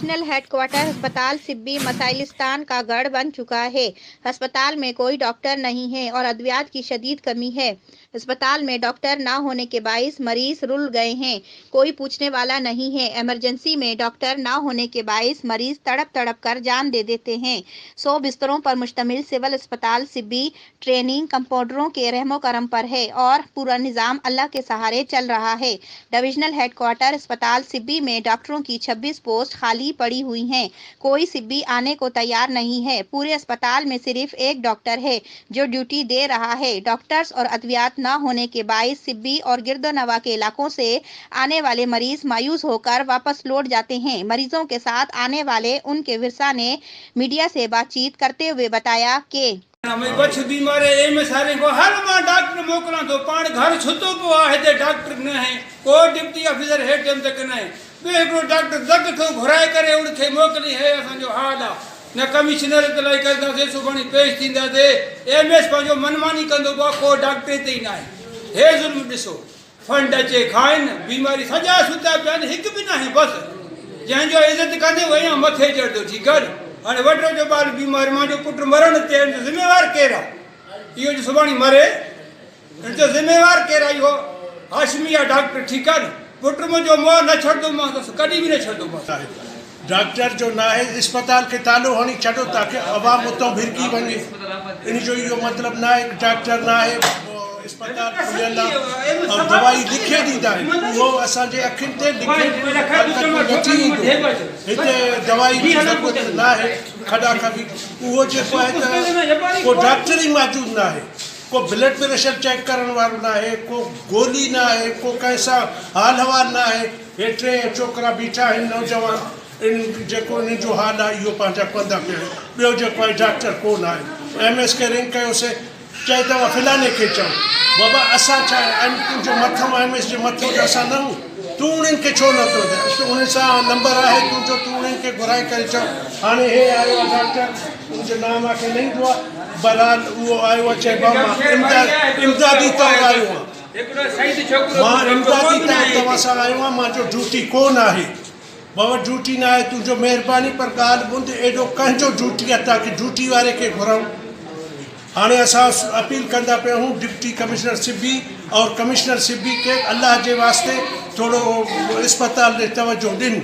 Divisional headquarter अस्पताल सिब्बी मसाइलिस्तान का गढ़ बन चुका है। अस्पताल में कोई डॉक्टर नहीं है और अद्वियात की शदीद कमी है। अस्पताल में डॉक्टर ना होने के बाइस मरीज रुल गए हैं। कोई पूछने वाला नहीं है। इमरजेंसी में डॉक्टर ना होने के बाइस मरीज तड़प तड़प कर जान दे देते हैं। 100 बिस्तरों पर मुश्तमिल सिविल अस्पताल सिब्बी ट्रेनिंग कंपाउंडरों के रहमो करम पर है और पूरा निज़ाम अल्लाह के सहारे चल रहा है। डिविजनल हेडक्वार्टर अस्पताल सिब्बी में डॉक्टरों की 26 पोस्ट खाली पड़ी हुई हैं। कोई सिब्बी आने को तैयार नहीं है। पूरे अस्पताल में सिर्फ एक डॉक्टर है जो ड्यूटी दे रहा है। डॉक्टर्स और अद्वियात न होने के बाइस सिब्बी और गिरदोनवा के इलाकों से आने वाले मरीज मायूस होकर वापस लौट जाते हैं। मरीजों के साथ आने वाले उनके विरसा ने मीडिया से बातचीत करते हुए बताया कि कुछ बीमार है में सारे को हर मां डॉक्टर मोकला तो पाण घर छुतो पो आहे डॉक्टर न है को डिप्टी ऑफिसर है टाइम तक न है बेको डॉक्टर जग को घुराए करे उनके मोकली है असन जो हाल आ न कमिश्नर तलाई करदा से सुबणी पेश थींदा दे एमएस पंजो मनमानी कंदो बा को डॉक्टर ते ना है हे जुल्म दिसो फंड अचे खाइन बीमारी सजा सुता पिया हिक भी ना है बस जन जो इज्जत कंदे वया मथे चढ़दो जी घर अने वडो जो बार बीमार मां जो पुट मरण ते जिम्मेवार केरा यो जो सुबाणी मरे जो जिम्मेवार केरा यो हाशमिया डॉक्टर ठीक है पुट में जो मो न छड़दो मां कदी भी न छड़दो बस डॉक्टर जो ना है अस्पताल के तालो हणी छड़ो ताकि अवाम उतो भिरकी वने इन जो यो मतलब ना है डॉक्टर ना है अस्पताल खुलियल और दवाई लिखे दींदा है वो असा जे अखिन ते लिखे हिते दवाई की जरूरत ना है खड़ा कभी वो जो है को डॉक्टर ही मौजूद ना है को ब्लड प्रेशर चेक करने वालों ना है को गोली ना है को कैसा हाल हवाल ना है ये टे छोकरा बीठा है नौजवान इन जो इन जो हाल है यो पांचा पंदा पे बियो जो कोई डॉक्टर को ना है एमएस के रिंग कयो से चाहे तवा फिलाने के चो बाबा असा चाहे एम जो मथम एमएस जो मथो जो असा न तू उन्हें के छो न तो उन्हें सा नंबर है तू जो तू उन्हें के घुराए करे चो हाने हे आयो डॉक्टर उनके नाम आके नहीं दुआ बलाल वो आयो चे बाबा इमदादी तो आयो मां इमदादी तवा सा आयो मां जो ड्यूटी को ना है बाबा ड्यूटी ना है तू जो मेहरबानी पर गाल बुंद एडो कह जो ड्यूटी अता कि ड्यूटी वाले के घुराऊं हाँ असा अपील कंदा पे हूँ डिप्टी कमिश्नर सिब्बी और कमिश्नर सिब्बी के अल्लाह के वास्ते थोड़ो अस्पताल ने तवज्जो दिन